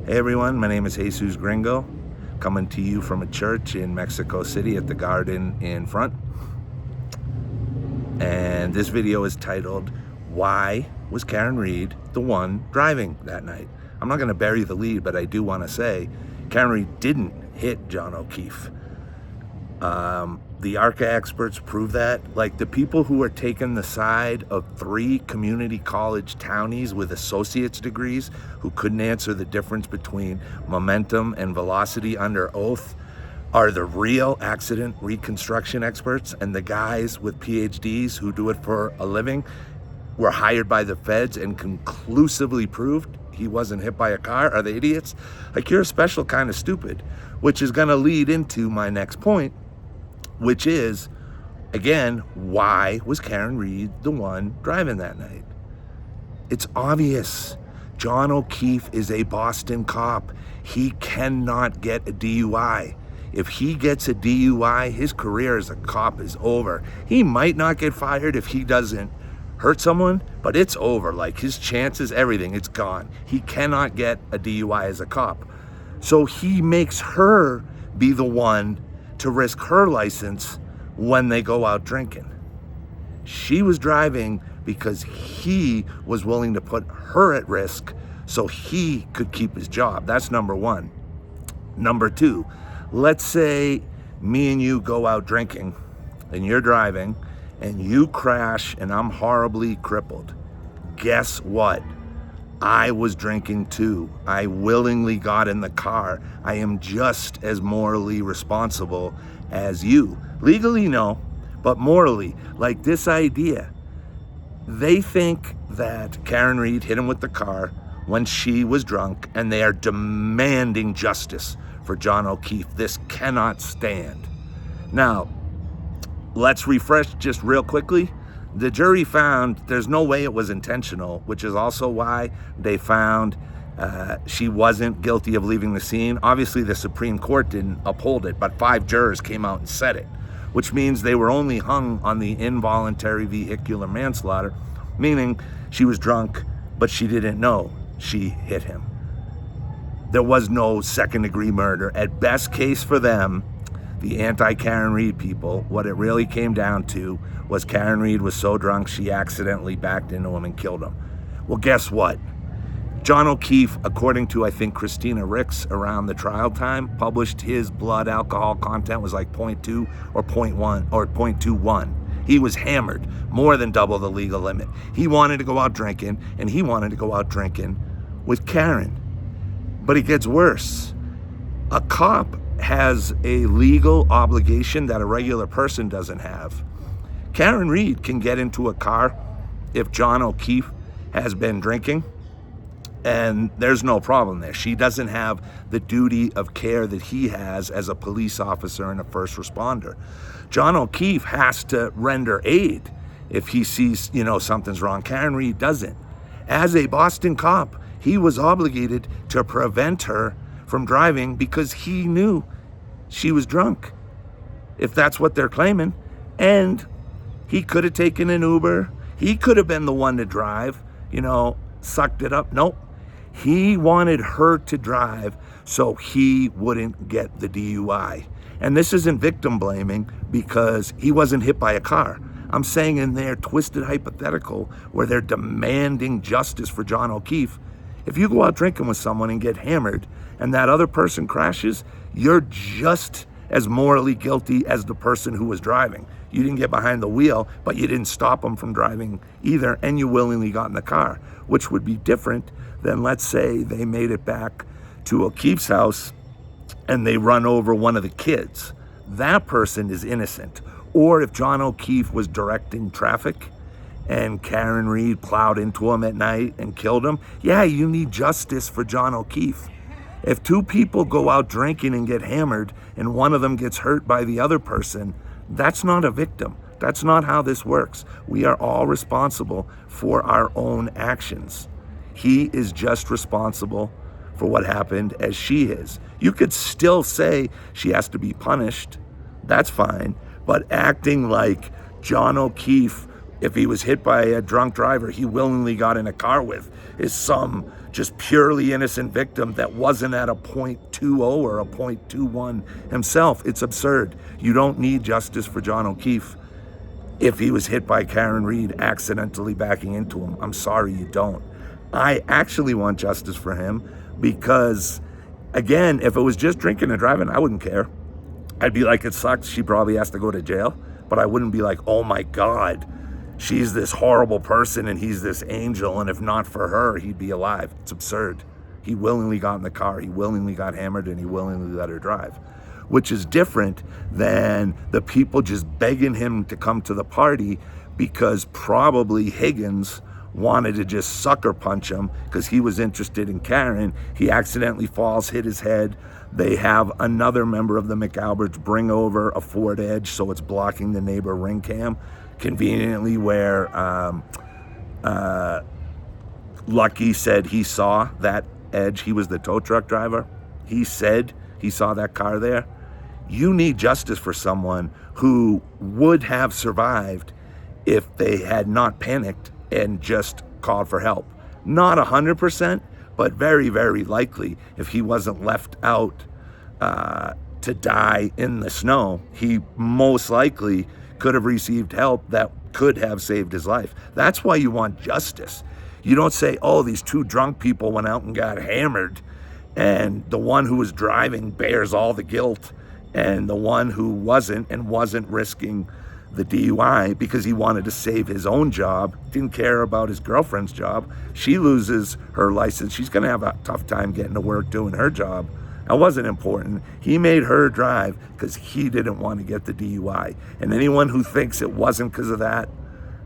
Hey everyone, my name is Jesus Gringo, coming to you from a church in Mexico City at the garden in front. And this video is titled, Why Was Karen Read the One Driving That Night? I'm not going to bury the lead, but I do want to say Karen Read didn't hit John O'Keefe. The ARCCA experts prove that. Like, the people who are taking the side of 3 community college townies with associate's degrees who couldn't answer the difference between momentum and velocity under oath are the real accident reconstruction experts, and the guys with PhDs who do it for a living were hired by the feds and conclusively proved he wasn't hit by a car are the idiots. Like, you're a special kind of stupid, which is going to lead into my next point, which is, again, why was Karen Read the one driving that night? It's obvious. John O'Keefe is a Boston cop. He cannot get a DUI. If he gets a DUI, his career as a cop is over. He might not get fired if he doesn't hurt someone, but it's over. Like, his chances, everything, it's gone. He cannot get a DUI as a cop. So he makes her be the one to risk her license when they go out drinking. She was driving because he was willing to put her at risk so he could keep his job. That's number one. Number two, let's say me and you go out drinking and you're driving and you crash and I'm horribly crippled. Guess what? I was drinking too. I willingly got in the car. I am just as morally responsible as you. Legally, no, but morally, like this idea. They think that Karen Read hit him with the car when she was drunk, and they are demanding justice for John O'Keefe. This cannot stand. Now, let's refresh just real quickly. The jury found there's no way it was intentional, which is also why they found she wasn't guilty of leaving the scene. Obviously, the Supreme Court didn't uphold it, but 5 jurors came out and said it, which means they were only hung on the involuntary vehicular manslaughter, meaning she was drunk, but she didn't know she hit him. There was no second-degree murder. At best case for them, the anti-Karen Read people, what it really came down to was Karen Read was so drunk she accidentally backed into him and killed him. Well, guess what? John O'Keefe, according to, I think, Christina Ricks around the trial time, published his blood alcohol content was like 0.2 or 0.1 or 0.21. He was hammered, more than double the legal limit. He wanted to go out drinking, and he wanted to go out drinking with Karen. But it gets worse. A cop has a legal obligation that a regular person doesn't have. Karen Read can get into a car if John O'Keefe has been drinking, and there's no problem there. She doesn't have the duty of care that he has as a police officer and a first responder. John O'Keefe has to render aid if he sees, something's wrong. Karen Read doesn't. As a Boston cop, he was obligated to prevent her from driving because he knew she was drunk, if that's what they're claiming. And he could have taken an Uber. He could have been the one to drive, sucked it up. Nope. He wanted her to drive so he wouldn't get the DUI. And this isn't victim blaming because he wasn't hit by a car. I'm saying in their twisted hypothetical where they're demanding justice for John O'Keefe, if you go out drinking with someone and get hammered and that other person crashes, you're just as morally guilty as the person who was driving. You didn't get behind the wheel, but you didn't stop them from driving either, and you willingly got in the car, which would be different than, let's say, they made it back to O'Keefe's house and they run over one of the kids. That person is innocent. Or if John O'Keefe was directing traffic and Karen Read plowed into him at night and killed him, yeah, you need justice for John O'Keefe. If 2 people go out drinking and get hammered and one of them gets hurt by the other person, that's not a victim. That's not how this works. We are all responsible for our own actions. He is just responsible for what happened as she is. You could still say she has to be punished. That's fine. But acting like John O'Keefe if he was hit by a drunk driver he willingly got in a car with is some just purely innocent victim that wasn't at a .20 or a .21 himself. It's absurd. You don't need justice for John O'Keefe if he was hit by Karen Read accidentally backing into him. I'm sorry, you don't. I actually want justice for him because, again, if it was just drinking and driving, I wouldn't care. I'd be like, it sucks, she probably has to go to jail. But I wouldn't be like, oh my God, she's this horrible person and he's this angel, and if not for her, he'd be alive. It's absurd. He willingly got in the car, he willingly got hammered, and he willingly let her drive, which is different than the people just begging him to come to the party because probably Higgins wanted to just sucker punch him because he was interested in Karen. He accidentally falls, hit his head. They have another member of the McAlberts bring over a Ford Edge so it's blocking the neighbor ring cam, conveniently where Lucky said he saw that Edge. He was the tow truck driver. He said he saw that car there. You need justice for someone who would have survived if they had not panicked and just called for help. Not 100%, but very, very likely if he wasn't left out to die in the snow, he most likely could have received help that could have saved his life. That's why you want justice. You don't say, oh, these two drunk people went out and got hammered and the one who was driving bears all the guilt, and the one who wasn't and wasn't risking the DUI because he wanted to save his own job, didn't care about his girlfriend's job. She loses her license. She's going to have a tough time getting to work doing her job. That wasn't important. He made her drive because he didn't want to get the DUI. And anyone who thinks it wasn't because of that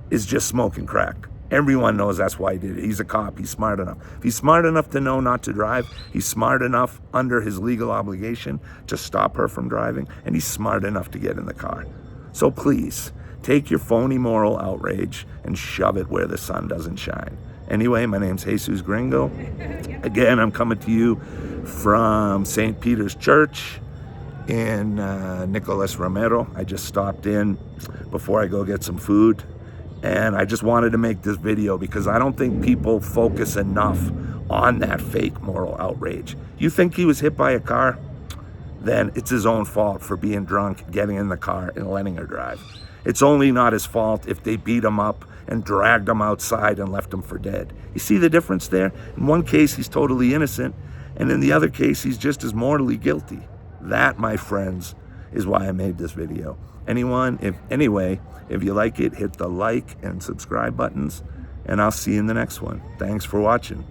is just smoking crack. Everyone knows that's why he did it. He's a cop. He's smart enough. If he's smart enough to know not to drive, he's smart enough under his legal obligation to stop her from driving, and he's smart enough to get in the car. So please, take your phony moral outrage and shove it where the sun doesn't shine. Anyway, my name's Jesus Gringo. Again, I'm coming to you from St. Peter's Church in Nicolas Romero. I just stopped in before I go get some food. And I just wanted to make this video because I don't think people focus enough on that fake moral outrage. You think he was hit by a car? Then it's his own fault for being drunk, getting in the car, and letting her drive. It's only not his fault if they beat him up and dragged him outside and left him for dead. You see the difference there? In one case, he's totally innocent, and in the other case, he's just as mortally guilty. That, my friends, is why I made this video. Anyway, if you like it, hit the like and subscribe buttons, and I'll see you in the next one. Thanks for watching.